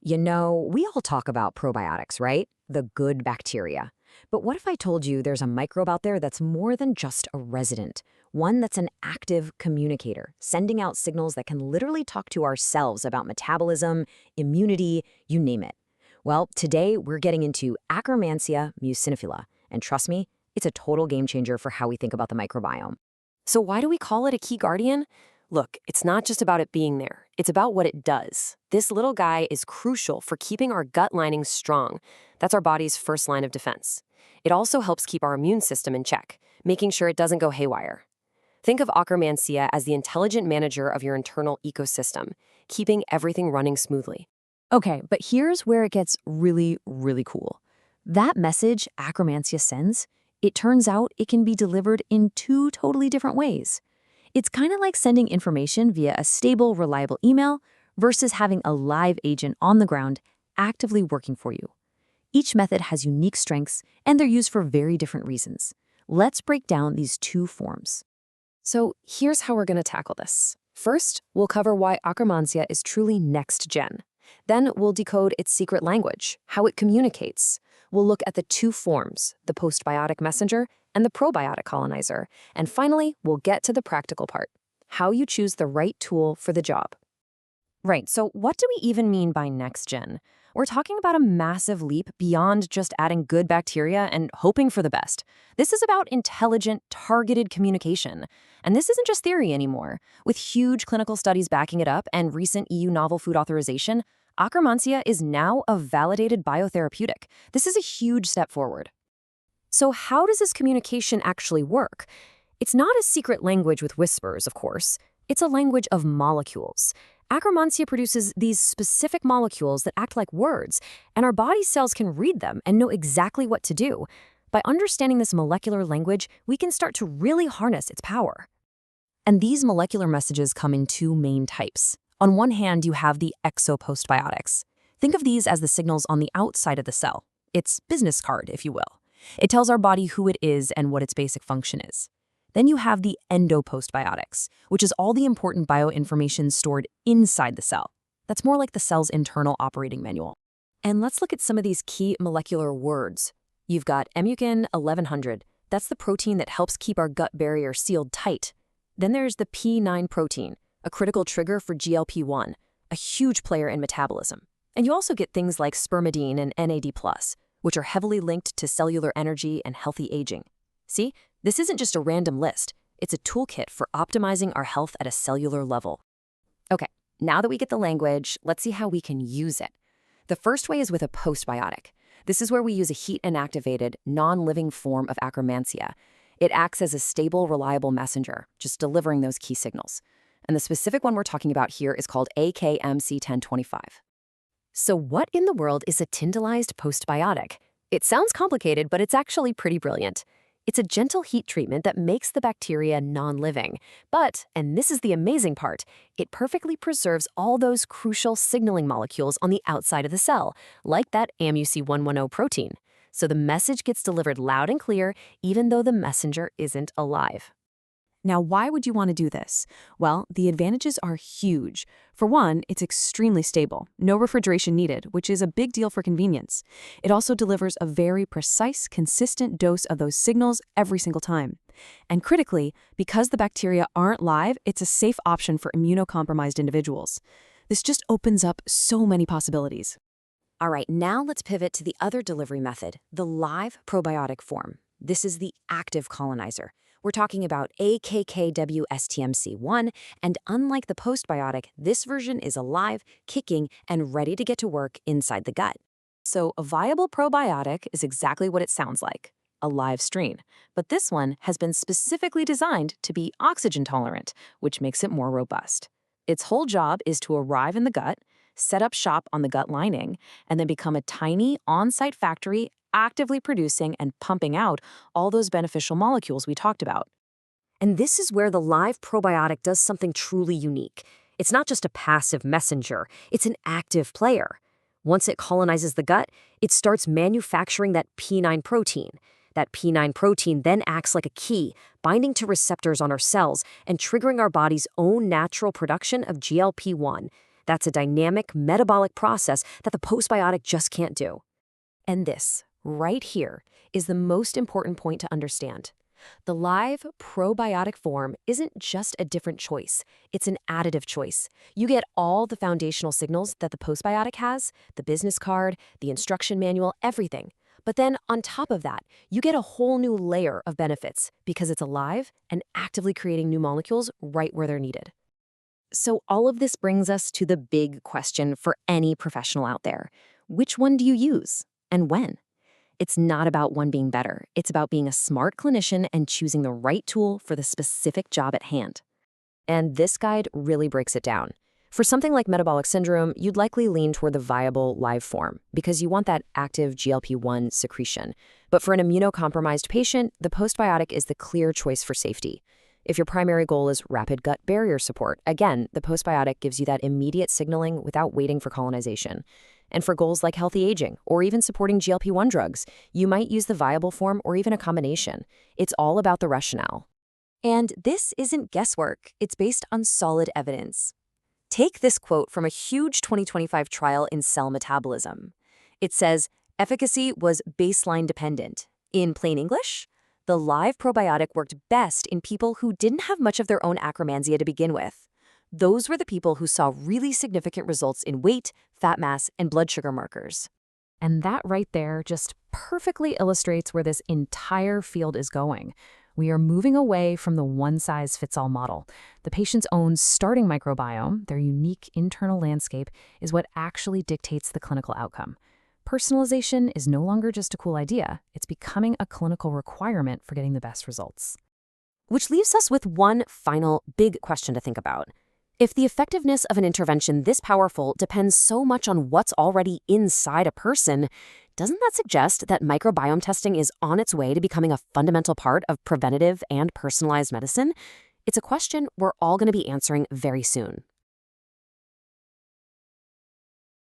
You know, we all talk about probiotics, right? The good bacteria. But what if I told you there's a microbe out there that's more than just a resident? One that's an active communicator, sending out signals that can literally talk to our cells about metabolism, immunity, you name it. Well, today we're getting into Akkermansia muciniphila. And trust me, it's a total game changer for how we think about the microbiome. So why do we call it a key guardian? Look, it's not just about it being there. It's about what it does. This little guy is crucial for keeping our gut lining strong. That's our body's first line of defense. It also helps keep our immune system in check, making sure it doesn't go haywire. Think of AKKERMANSIA as the intelligent manager of your internal ecosystem, keeping everything running smoothly. Okay, but here's where it gets really, really cool. That message Akkermansia sends, it turns out it can be delivered in two totally different ways. It's kind of like sending information via a stable, reliable email versus having a live agent on the ground actively working for you. Each method has unique strengths, and they're used for very different reasons. Let's break down these two forms. So here's how we're going to tackle this. First, we'll cover why AKKERMANSIA is truly next gen. Then we'll decode its secret language, how it communicates. We'll look at the two forms, the postbiotic messenger and the probiotic colonizer. And finally, we'll get to the practical part, how you choose the right tool for the job. Right, so what do we even mean by next gen? We're talking about a massive leap beyond just adding good bacteria and hoping for the best. This is about intelligent, targeted communication. And this isn't just theory anymore. With huge clinical studies backing it up and recent EU novel food authorization, AKKERMANSIA is now a validated biotherapeutic. This is a huge step forward. So how does this communication actually work? It's not a secret language with whispers, of course. It's a language of molecules. AKKERMANSIA produces these specific molecules that act like words, and our body cells can read them and know exactly what to do. By understanding this molecular language, we can start to really harness its power. And these molecular messages come in two main types. On one hand, you have the exopostbiotics. Think of these as the signals on the outside of the cell. Its business card, if you will. It tells our body who it is and what its basic function is. Then you have the endopostbiotics, which is all the important bioinformation stored inside the cell. That's more like the cell's internal operating manual. And let's look at some of these key molecular words. You've got emukin 1100. That's the protein that helps keep our gut barrier sealed tight. Then there's the P9 protein, a critical trigger for GLP-1, a huge player in metabolism. And you also get things like spermidine and NAD+, which are heavily linked to cellular energy and healthy aging. See, this isn't just a random list. It's a toolkit for optimizing our health at a cellular level. Okay, now that we get the language, let's see how we can use it. The first way is with a postbiotic. This is where we use a heat-inactivated, non-living form of AKKERMANSIA. It acts as a stable, reliable messenger, just delivering those key signals. And the specific one we're talking about here is called AKMC 1025. So what in the world is a tyndallized postbiotic? It sounds complicated, but it's actually pretty brilliant. It's a gentle heat treatment that makes the bacteria non-living. But, and this is the amazing part, it perfectly preserves all those crucial signaling molecules on the outside of the cell, like that AMUC110 protein. So the message gets delivered loud and clear, even though the messenger isn't alive. Now, why would you want to do this? Well, the advantages are huge. For one, it's extremely stable, no refrigeration needed, which is a big deal for convenience. It also delivers a very precise, consistent dose of those signals every single time. And critically, because the bacteria aren't live, it's a safe option for immunocompromised individuals. This just opens up so many possibilities. All right, now let's pivot to the other delivery method, the live probiotic form. This is the active colonizer. We're talking about AKKWSTMC1, and unlike the postbiotic, this version is alive, kicking, and ready to get to work inside the gut. So a viable probiotic is exactly what it sounds like, a live strain. But this one has been specifically designed to be oxygen tolerant, which makes it more robust. Its whole job is to arrive in the gut, set up shop on the gut lining, and then become a tiny on-site factory actively producing and pumping out all those beneficial molecules we talked about. And this is where the live probiotic does something truly unique. It's not just a passive messenger, it's an active player. Once it colonizes the gut, it starts manufacturing that P9 protein. That P9 protein then acts like a key, binding to receptors on our cells and triggering our body's own natural production of GLP-1. That's a dynamic metabolic process that the postbiotic just can't do. And this, right here, is the most important point to understand. The live probiotic form isn't just a different choice, it's an additive choice. You get all the foundational signals that the postbiotic has, the business card, the instruction manual, everything. But then on top of that, you get a whole new layer of benefits because it's alive and actively creating new molecules right where they're needed. So all of this brings us to the big question for any professional out there. Which one do you use and when? It's not about one being better. It's about being a smart clinician and choosing the right tool for the specific job at hand. And this guide really breaks it down. For something like metabolic syndrome, you'd likely lean toward the viable live form because you want that active GLP-1 secretion. But for an immunocompromised patient, the postbiotic is the clear choice for safety. If your primary goal is rapid gut barrier support, again, the postbiotic gives you that immediate signaling without waiting for colonization. And for goals like healthy aging or even supporting GLP-1 drugs, you might use the viable form or even a combination. It's all about the rationale. And this isn't guesswork. It's based on solid evidence. Take this quote from a huge 2025 trial in Cell Metabolism. It says, efficacy was baseline dependent. In plain English, the live probiotic worked best in people who didn't have much of their own Akkermansia to begin with. Those were the people who saw really significant results in weight, fat mass, and blood sugar markers. And that right there just perfectly illustrates where this entire field is going. We are moving away from the one-size-fits-all model. The patient's own starting microbiome, their unique internal landscape, is what actually dictates the clinical outcome. Personalization is no longer just a cool idea. It's becoming a clinical requirement for getting the best results. Which leaves us with one final big question to think about. If the effectiveness of an intervention this powerful depends so much on what's already inside a person, doesn't that suggest that microbiome testing is on its way to becoming a fundamental part of preventative and personalized medicine? It's a question we're all going to be answering very soon.